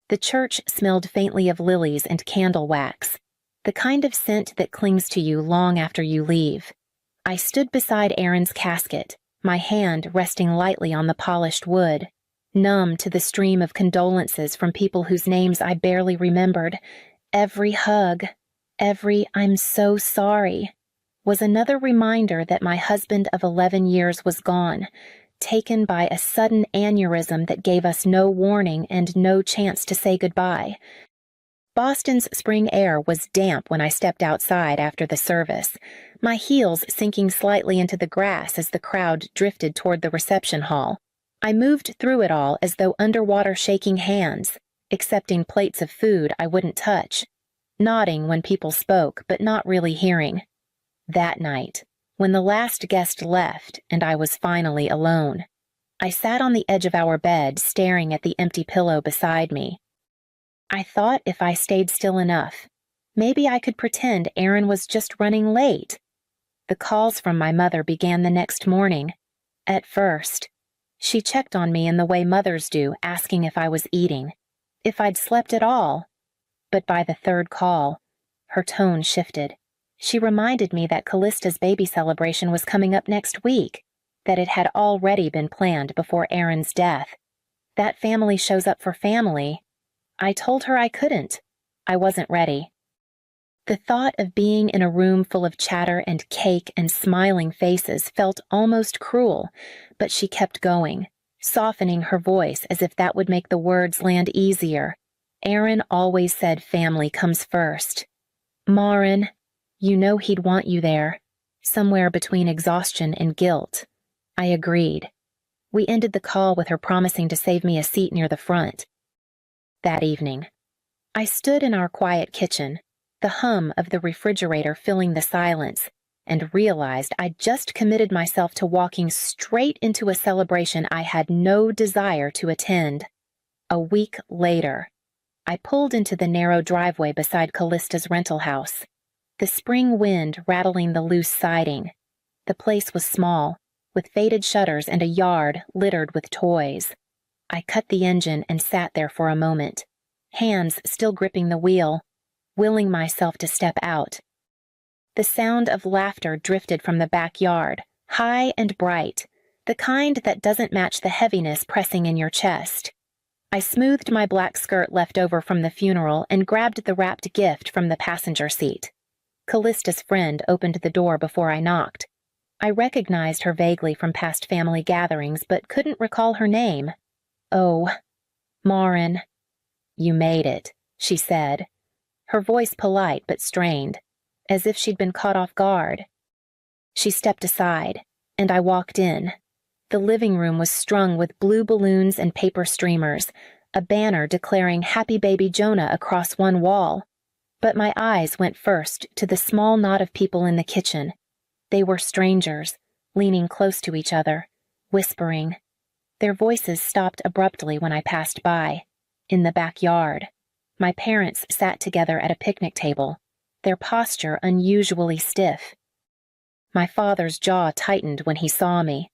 The church smelled faintly of lilies and candle wax, the kind of scent that clings to you long after you leave. I stood beside Aaron's casket, my hand resting lightly on the polished wood, numb to the stream of condolences from people whose names I barely remembered. Every hug, every "I'm so sorry," was another reminder that my husband of 11 years was gone, taken by a sudden aneurysm that gave us no warning and no chance to say goodbye. Boston's spring air was damp when I stepped outside after the service, my heels sinking slightly into the grass as the crowd drifted toward the reception hall. I moved through it all as though underwater, shaking hands, accepting plates of food I wouldn't touch, nodding when people spoke but not really hearing. That night, when the last guest left and I was finally alone, I sat on the edge of our bed staring at the empty pillow beside me. I thought if I stayed still enough, maybe I could pretend Aaron was just running late. The calls from my mother began the next morning. At first, she checked on me in the way mothers do, asking if I was eating, if I'd slept at all. But by the third call, her tone shifted. She reminded me that Callista's baby celebration was coming up next week, that it had already been planned before Aaron's death. That family shows up for family. I told her I couldn't. I wasn't ready. The thought of being in a room full of chatter and cake and smiling faces felt almost cruel, but she kept going, softening her voice as if that would make the words land easier. Aaron always said family comes first. Maren, you know he'd want you there, somewhere between exhaustion and guilt. I agreed. We ended the call with her promising to save me a seat near the front. That evening, I stood in our quiet kitchen, the hum of the refrigerator filling the silence, and realized I'd just committed myself to walking straight into a celebration I had no desire to attend. A week later, I pulled into the narrow driveway beside Callista's rental house, the spring wind rattling the loose siding. The place was small, with faded shutters and a yard littered with toys. I cut the engine and sat there for a moment, hands still gripping the wheel, willing myself to step out. The sound of laughter drifted from the backyard, high and bright, the kind that doesn't match the heaviness pressing in your chest. I smoothed my black skirt left over from the funeral and grabbed the wrapped gift from the passenger seat. Callista's friend opened the door before I knocked. I recognized her vaguely from past family gatherings, but couldn't recall her name. Oh, Maren. You made it, she said, her voice polite but strained, as if she'd been caught off guard. She stepped aside, and I walked in. The living room was strung with blue balloons and paper streamers, a banner declaring Happy Baby Jonah across one wall. But my eyes went first to the small knot of people in the kitchen. They were strangers, leaning close to each other, whispering. Their voices stopped abruptly when I passed by. In the backyard, my parents sat together at a picnic table, their posture unusually stiff. My father's jaw tightened when he saw me,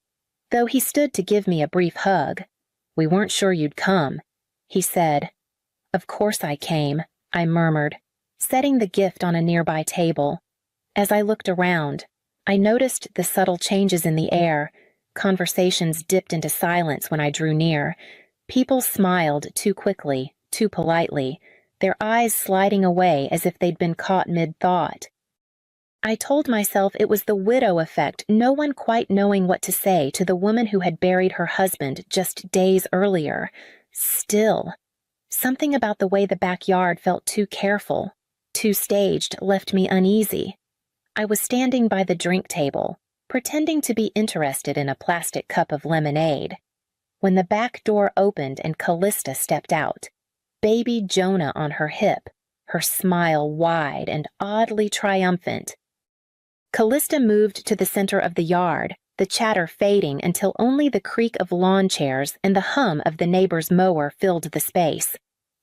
though he stood to give me a brief hug. We weren't sure you'd come, he said. Of course I came, I murmured, setting the gift on a nearby table. As I looked around, I noticed the subtle changes in the air. Conversations dipped into silence when I drew near. People smiled too quickly, too politely, their eyes sliding away as if they'd been caught mid-thought. I told myself it was the widow effect, no one quite knowing what to say to the woman who had buried her husband just days earlier. Still, something about the way the backyard felt too careful, too staged, left me uneasy. I was standing by the drink table, pretending to be interested in a plastic cup of lemonade, when the back door opened and Callista stepped out, baby Jonah on her hip, her smile wide and oddly triumphant. Callista moved to the center of the yard, the chatter fading until only the creak of lawn chairs and the hum of the neighbor's mower filled the space.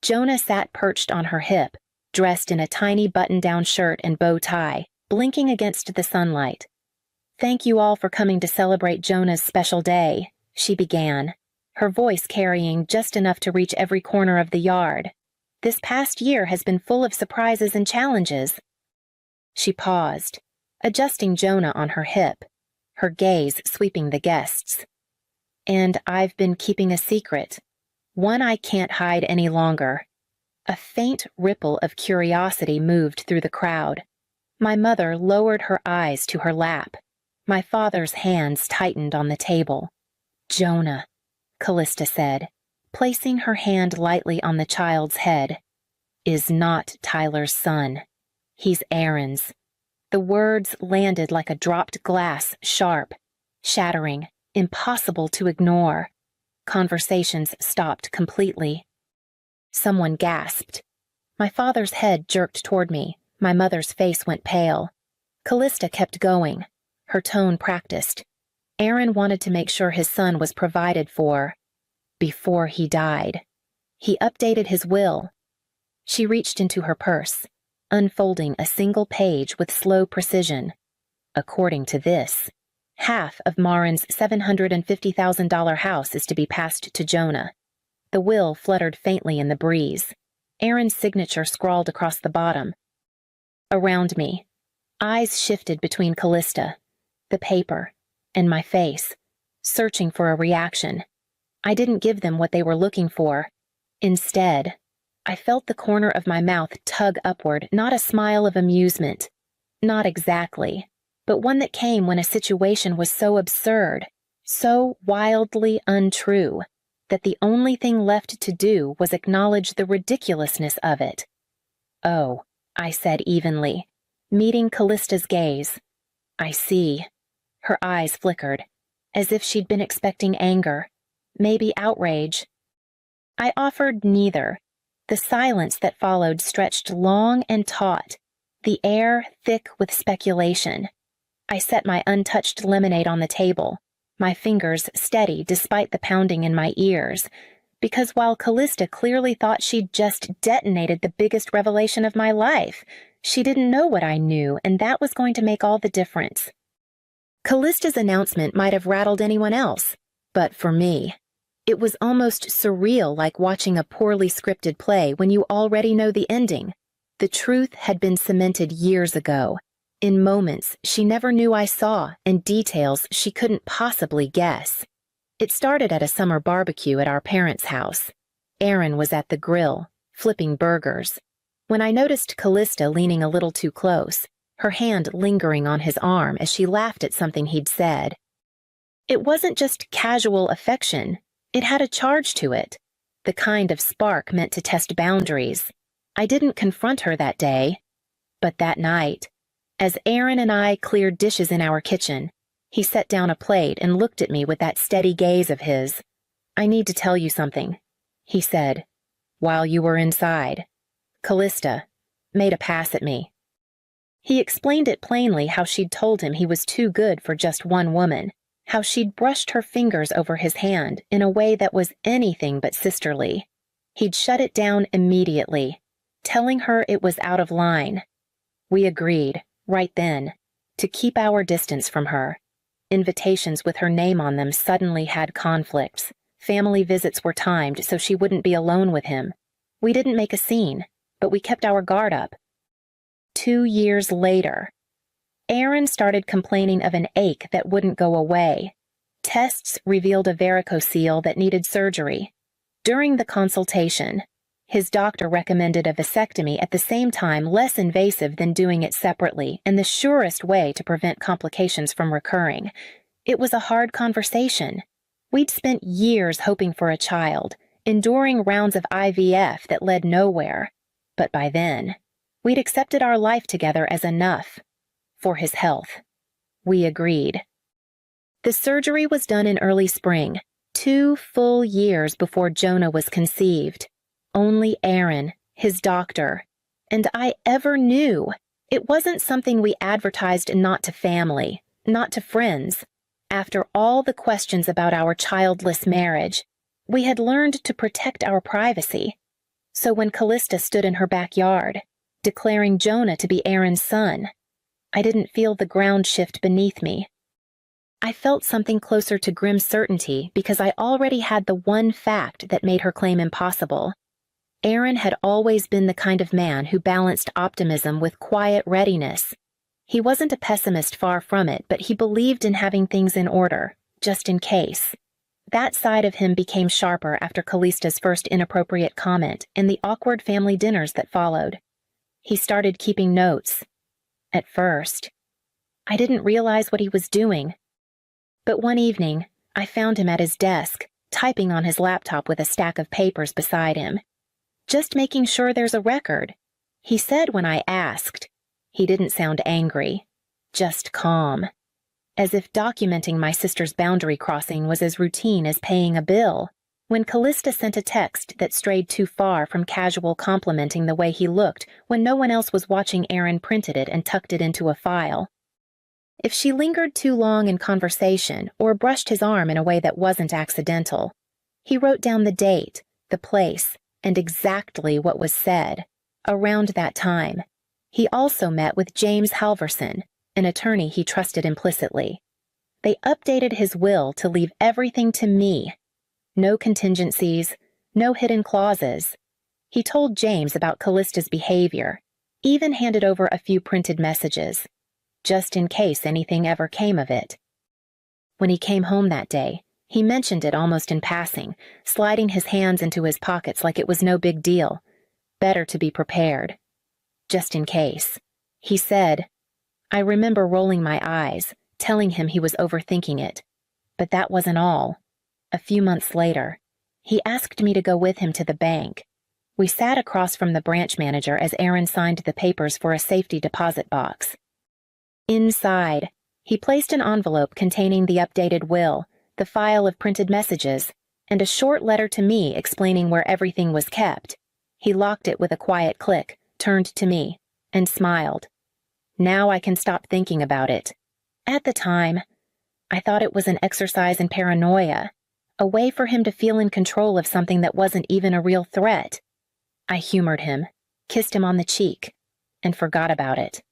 Jonah sat perched on her hip, dressed in a tiny button-down shirt and bow tie, blinking against the sunlight. Thank you all for coming to celebrate Jonah's special day, she began, her voice carrying just enough to reach every corner of the yard. This past year has been full of surprises and challenges." She paused, adjusting Jonah on her hip, her gaze sweeping the guests. "And I've been keeping a secret, one I can't hide any longer." A faint ripple of curiosity moved through the crowd. My mother lowered her eyes to her lap. My father's hands tightened on the table. "Jonah," Callista said, placing her hand lightly on the child's head, "is not Tyler's son. He's Aaron's." The words landed like a dropped glass, sharp, shattering, impossible to ignore. Conversations stopped completely. Someone gasped. My father's head jerked toward me. My mother's face went pale. Callista kept going, her tone practiced. Aaron wanted to make sure his son was provided for before he died. He updated his will. She reached into her purse, unfolding a single page with slow precision. According to this, half of Marin's $750,000 house is to be passed to Jonah. The will fluttered faintly in the breeze. Aaron's signature scrawled across the bottom. Around me, eyes shifted between Callista, the paper, and my face, searching for a reaction. I didn't give them what they were looking for. Instead, I felt the corner of my mouth tug upward, not a smile of amusement. Not exactly, but one that came when a situation was so absurd, so wildly untrue, that the only thing left to do was acknowledge the ridiculousness of it. "Oh," I said evenly, meeting Callista's gaze. "I see." Her eyes flickered, as if she'd been expecting anger, maybe outrage. I offered neither. The silence that followed stretched long and taut, the air thick with speculation. I set my untouched lemonade on the table, my fingers steady despite the pounding in my ears, because while Callista clearly thought she'd just detonated the biggest revelation of my life, she didn't know what I knew, and that was going to make all the difference. Callista's announcement might have rattled anyone else, but for me, it was almost surreal, like watching a poorly scripted play when you already know the ending. The truth had been cemented years ago, in moments she never knew I saw, and details she couldn't possibly guess. It started at a summer barbecue at our parents' house. Aaron was at the grill, flipping burgers, when I noticed Callista leaning a little too close, her hand lingering on his arm as she laughed at something he'd said. It wasn't just casual affection, it had a charge to it, the kind of spark meant to test boundaries. I didn't confront her that day, but that night, as Aaron and I cleared dishes in our kitchen, he set down a plate and looked at me with that steady gaze of his. "I need to tell you something," he said, "while you were inside. Callista made a pass at me." He explained it plainly, how she'd told him he was too good for just one woman, how she'd brushed her fingers over his hand in a way that was anything but sisterly. He'd shut it down immediately, telling her it was out of line. We agreed, right then, to keep our distance from her. Invitations with her name on them suddenly had conflicts. Family visits were timed so she wouldn't be alone with him. We didn't make a scene, but we kept our guard up. 2 years later, Aaron started complaining of an ache that wouldn't go away. Tests revealed a varicocele that needed surgery. During the consultation, his doctor recommended a vasectomy at the same time, less invasive than doing it separately and the surest way to prevent complications from recurring. It was a hard conversation. We'd spent years hoping for a child, enduring rounds of IVF that led nowhere. But by then, we'd accepted our life together as enough. For his health. We agreed. The surgery was done in early spring, 2 full years before Jonah was conceived. Only Aaron, his doctor, and I ever knew. It wasn't something we advertised, not to family, not to friends. After all the questions about our childless marriage, we had learned to protect our privacy. So when Callista stood in her backyard, declaring Jonah to be Aaron's son, I didn't feel the ground shift beneath me. I felt something closer to grim certainty because I already had the one fact that made her claim impossible. Aaron had always been the kind of man who balanced optimism with quiet readiness. He wasn't a pessimist, far from it, but he believed in having things in order, just in case. That side of him became sharper after Callista's first inappropriate comment and the awkward family dinners that followed. He started keeping notes. At first, I didn't realize what he was doing. But one evening, I found him at his desk, typing on his laptop with a stack of papers beside him. "Just making sure there's a record," he said when I asked. He didn't sound angry, just calm, as if documenting my sister's boundary crossing was as routine as paying a bill. When Callista sent a text that strayed too far from casual complimenting the way he looked when no one else was watching, Aaron printed it and tucked it into a file. If she lingered too long in conversation or brushed his arm in a way that wasn't accidental, he wrote down the date, the place, and exactly what was said. Around that time, he also met with James Halverson, an attorney he trusted implicitly. They updated his will to leave everything to me. No contingencies, no hidden clauses. He told James about Callista's behavior, even handed over a few printed messages, just in case anything ever came of it. When he came home that day, he mentioned it almost in passing, sliding his hands into his pockets like it was no big deal. Better to be prepared. Just in case. He said, I remember rolling my eyes, telling him he was overthinking it. But that wasn't all. A few months later, he asked me to go with him to the bank. We sat across from the branch manager as Aaron signed the papers for a safety deposit box. Inside, he placed an envelope containing the updated will, the file of printed messages, and a short letter to me explaining where everything was kept. He locked it with a quiet click, turned to me, and smiled. Now I can stop thinking about it. At the time, I thought it was an exercise in paranoia, a way for him to feel in control of something that wasn't even a real threat. I humored him, kissed him on the cheek, and forgot about it.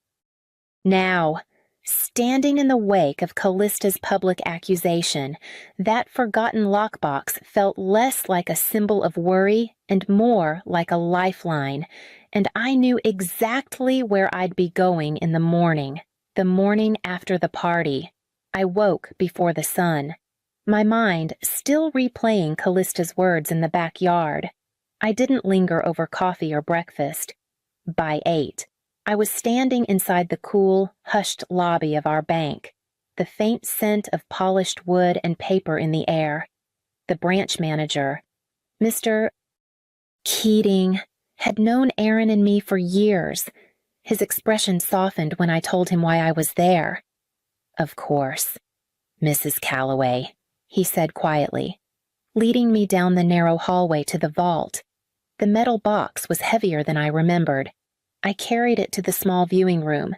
Now, standing in the wake of Callista's public accusation, that forgotten lockbox felt less like a symbol of worry and more like a lifeline, and I knew exactly where I'd be going in the morning after the party. I woke before the sun, my mind still replaying Callista's words in the backyard. I didn't linger over coffee or breakfast. By 8, I was standing inside the cool, hushed lobby of our bank, the faint scent of polished wood and paper in the air. The branch manager, Mr. Keating, had known Aaron and me for years. His expression softened when I told him why I was there. Of course, Mrs. Calloway, he said quietly, leading me down the narrow hallway to the vault. The metal box was heavier than I remembered. I carried it to the small viewing room,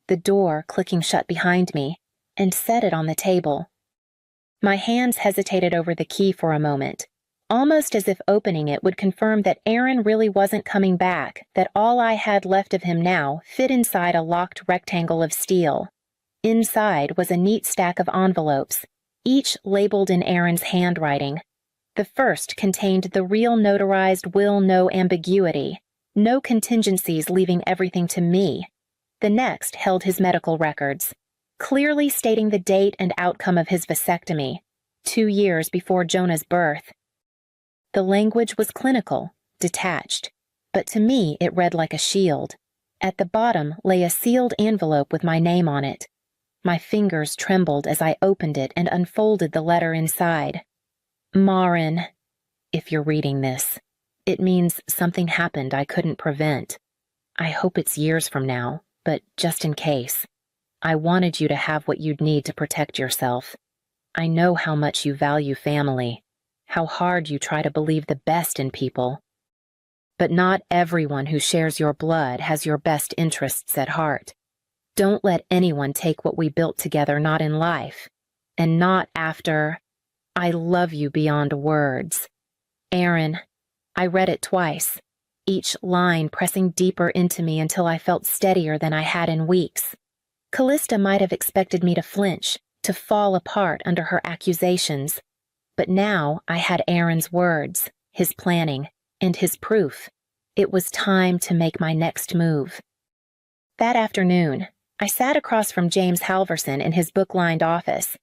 the door clicking shut behind me, and set it on the table. My hands hesitated over the key for a moment, almost as if opening it would confirm that Aaron really wasn't coming back, that all I had left of him now fit inside a locked rectangle of steel. Inside was a neat stack of envelopes, each labeled in Aaron's handwriting. The first contained the real notarized will, no ambiguity, no contingencies, leaving everything to me. The next held his medical records, clearly stating the date and outcome of his vasectomy, 2 years before Jonah's birth. The language was clinical, detached, but to me it read like a shield. At the bottom lay a sealed envelope with my name on it. My fingers trembled as I opened it and unfolded the letter inside. Marin, if you're reading this, it means something happened I couldn't prevent. I hope it's years from now, but just in case. I wanted you to have what you'd need to protect yourself. I know how much you value family, how hard you try to believe the best in people. But not everyone who shares your blood has your best interests at heart. Don't let anyone take what we built together, not in life, and not after. I love you beyond words. Aaron, I read it twice, each line pressing deeper into me until I felt steadier than I had in weeks. Callista might have expected me to flinch, to fall apart under her accusations, but now I had Aaron's words, his planning, and his proof. It was time to make my next move. That afternoon, I sat across from James Halverson in his book-lined office.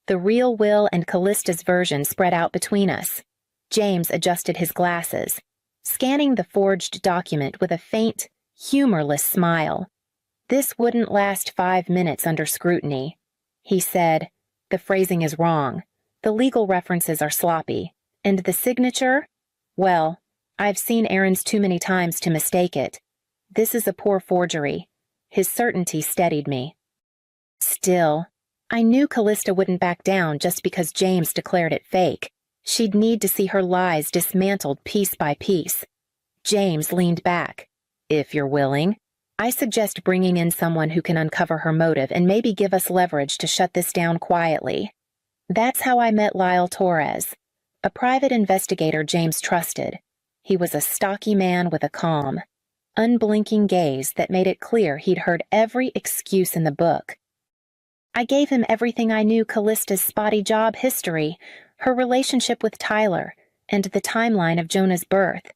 The real will and Callista's version spread out between us. James adjusted his glasses, scanning the forged document with a faint, humorless smile. "This wouldn't last 5 minutes under scrutiny," he said. "The phrasing is wrong. The legal references are sloppy. And the signature? Well, I've seen Aaron's too many times to mistake it. This is a poor forgery." His certainty steadied me. Still, I knew Callista wouldn't back down just because James declared it fake. She'd need to see her lies dismantled piece by piece. James leaned back. "If you're willing, I suggest bringing in someone who can uncover her motive and maybe give us leverage to shut this down quietly." That's how I met Lyle Torres, a private investigator James trusted. He was a stocky man with a calm, unblinking gaze that made it clear he'd heard every excuse in the book. I gave him everything I knew: Callista's spotty job history, her relationship with Tyler, and the timeline of Jonah's birth.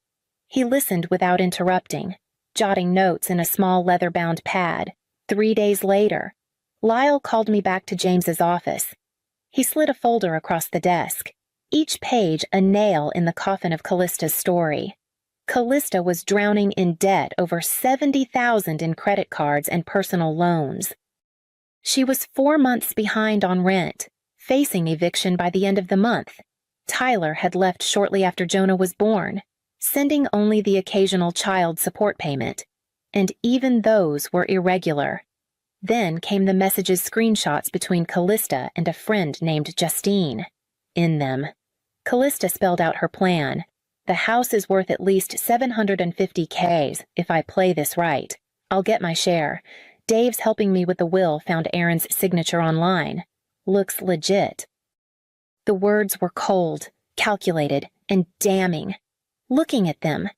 He listened without interrupting, jotting notes in a small leather-bound pad. 3 days later, Lyle called me back to James's office. He slid a folder across the desk, each page a nail in the coffin of Callista's story. Callista was drowning in debt, over $70,000 in credit cards and personal loans. She was 4 months behind on rent, facing eviction by the end of the month. Tyler had left shortly after Jonah was born, sending only the occasional child support payment, and even those were irregular. Then came the messages' screenshots between Callista and a friend named Justine. In them, Callista spelled out her plan. "The house is worth at least $750K if I play this right. I'll get my share. Dave's helping me with the will, found Aaron's signature online. Looks legit." The words were cold, calculated, and damning. Looking at them,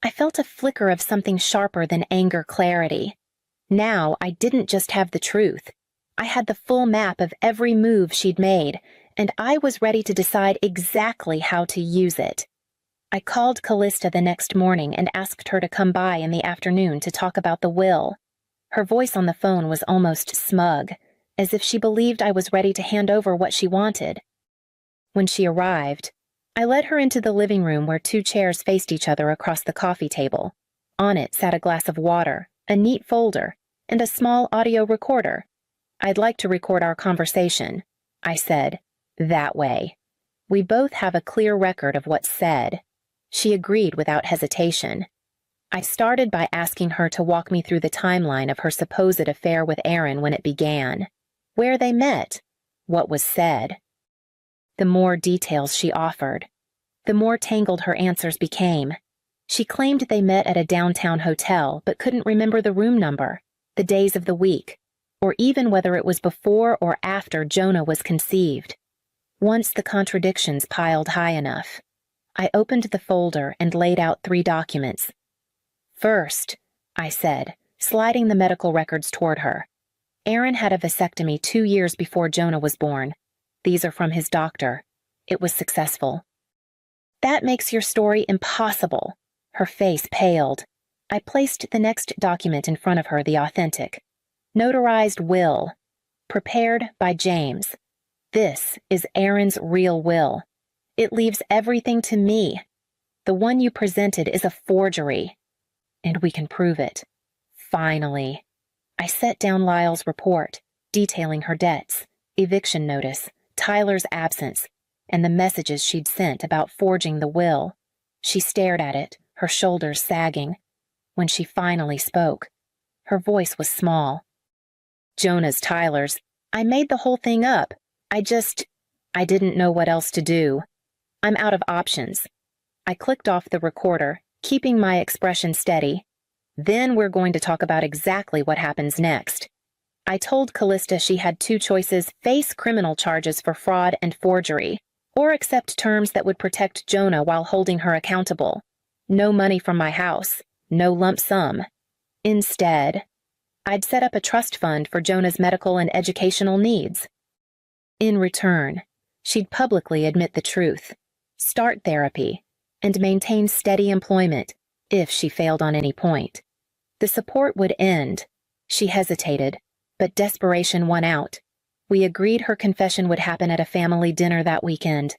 I felt a flicker of something sharper than anger clarity. Now I didn't just have the truth. I had the full map of every move she'd made, and I was ready to decide exactly how to use it. I called Callista the next morning and asked her to come by in the afternoon to talk about the will. Her voice on the phone was almost smug, as if she believed I was ready to hand over what she wanted. When she arrived, I led her into the living room where 2 chairs faced each other across the coffee table. On it sat a glass of water, a neat folder, and a small audio recorder. "I'd like to record our conversation," I said. "That way we both have a clear record of what's said." She agreed without hesitation. I started by asking her to walk me through the timeline of her supposed affair with Aaron when it began, where they met, what was said. The more details she offered, the more tangled her answers became. She claimed they met at a downtown hotel but couldn't remember the room number, the days of the week, or even whether it was before or after Jonah was conceived. Once the contradictions piled high enough, I opened the folder and laid out 3 documents. "First," I said, sliding the medical records toward her, "Aaron had a vasectomy 2 years before Jonah was born. These are from his doctor. It was successful." "That makes your story impossible." Her face paled. I placed the next document in front of her, the authentic. "Notarized will. Prepared by James. This is Aaron's real will. It leaves everything to me. The one you presented is a forgery. And we can prove it." Finally, I set down Lyle's report, detailing her debts, eviction notice, Tyler's absence, and the messages she'd sent about forging the will. She stared at it, her shoulders sagging. When she finally spoke, her voice was small. "Jonah's Tyler's. I made the whole thing up. I didn't know what else to do. I'm out of options." I clicked off the recorder, keeping my expression steady. "Then we're going to talk about exactly what happens next." I told Callista she had 2 choices: face criminal charges for fraud and forgery, or accept terms that would protect Jonah while holding her accountable. No money from my house, no lump sum. Instead, I'd set up a trust fund for Jonah's medical and educational needs. In return, she'd publicly admit the truth, start therapy, and maintain steady employment, if she failed on any point. The support would end. She hesitated, but desperation won out. We agreed her confession would happen at a family dinner that weekend.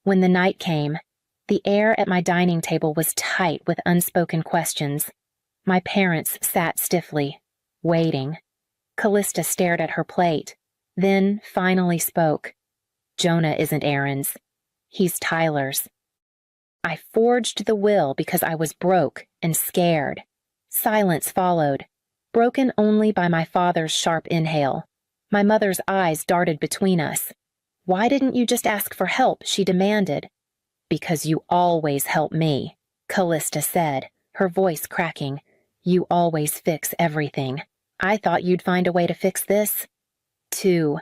When the night came, the air at my dining table was tight with unspoken questions. My parents sat stiffly, waiting. Callista stared at her plate, then finally spoke. Jonah isn't Aaron's. He's Tyler's. I forged the will because I was broke and scared. Silence followed, broken only by my father's sharp inhale. My mother's eyes darted between us. Why didn't you just ask for help? She demanded. Because you always help me, Callista said, her voice cracking. You always fix everything. I thought you'd find a way to fix this, too.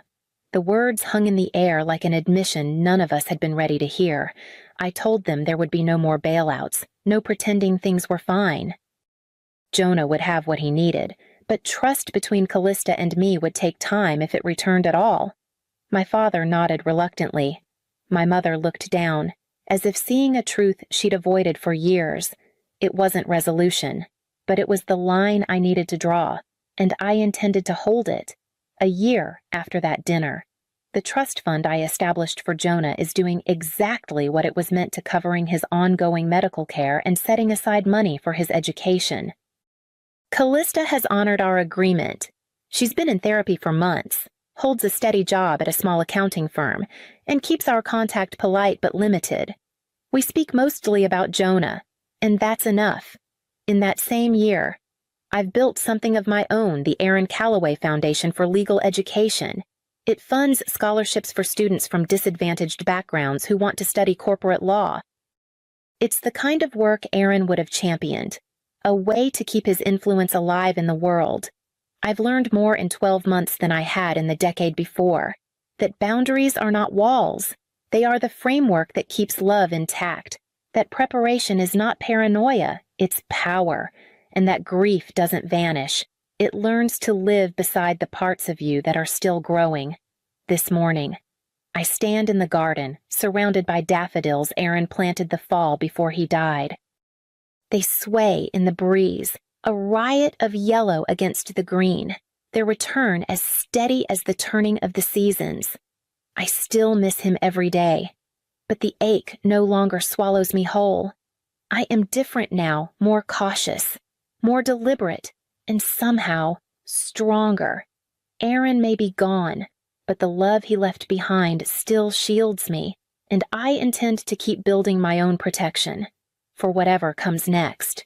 The words hung in the air like an admission none of us had been ready to hear. I told them there would be no more bailouts, no pretending things were fine. Jonah would have what he needed, but trust between Callista and me would take time if it returned at all. My father nodded reluctantly. My mother looked down, as if seeing a truth she'd avoided for years. It wasn't resolution, but it was the line I needed to draw, and I intended to hold it. A year after that dinner, the trust fund I established for Jonah is doing exactly what it was meant to, covering his ongoing medical care and setting aside money for his education. Callista has honored our agreement. She's been in therapy for months, holds a steady job at a small accounting firm, and keeps our contact polite but limited. We speak mostly about Jonah, and that's enough. In that same year, I've built something of my own, the Aaron Calloway Foundation for Legal Education. It funds scholarships for students from disadvantaged backgrounds who want to study corporate law. It's the kind of work Aaron would have championed, a way to keep his influence alive in the world. I've learned more in 12 months than I had in the decade before, that boundaries are not walls. They are the framework that keeps love intact, that preparation is not paranoia, it's power, and that grief doesn't vanish. It learns to live beside the parts of you that are still growing. This morning, I stand in the garden, surrounded by daffodils Aaron planted the fall before he died. They sway in the breeze, a riot of yellow against the green, their return as steady as the turning of the seasons. I still miss him every day, but the ache no longer swallows me whole. I am different now, more cautious, more deliberate, and somehow stronger. Aaron may be gone, but the love he left behind still shields me, and I intend to keep building my own protection for whatever comes next.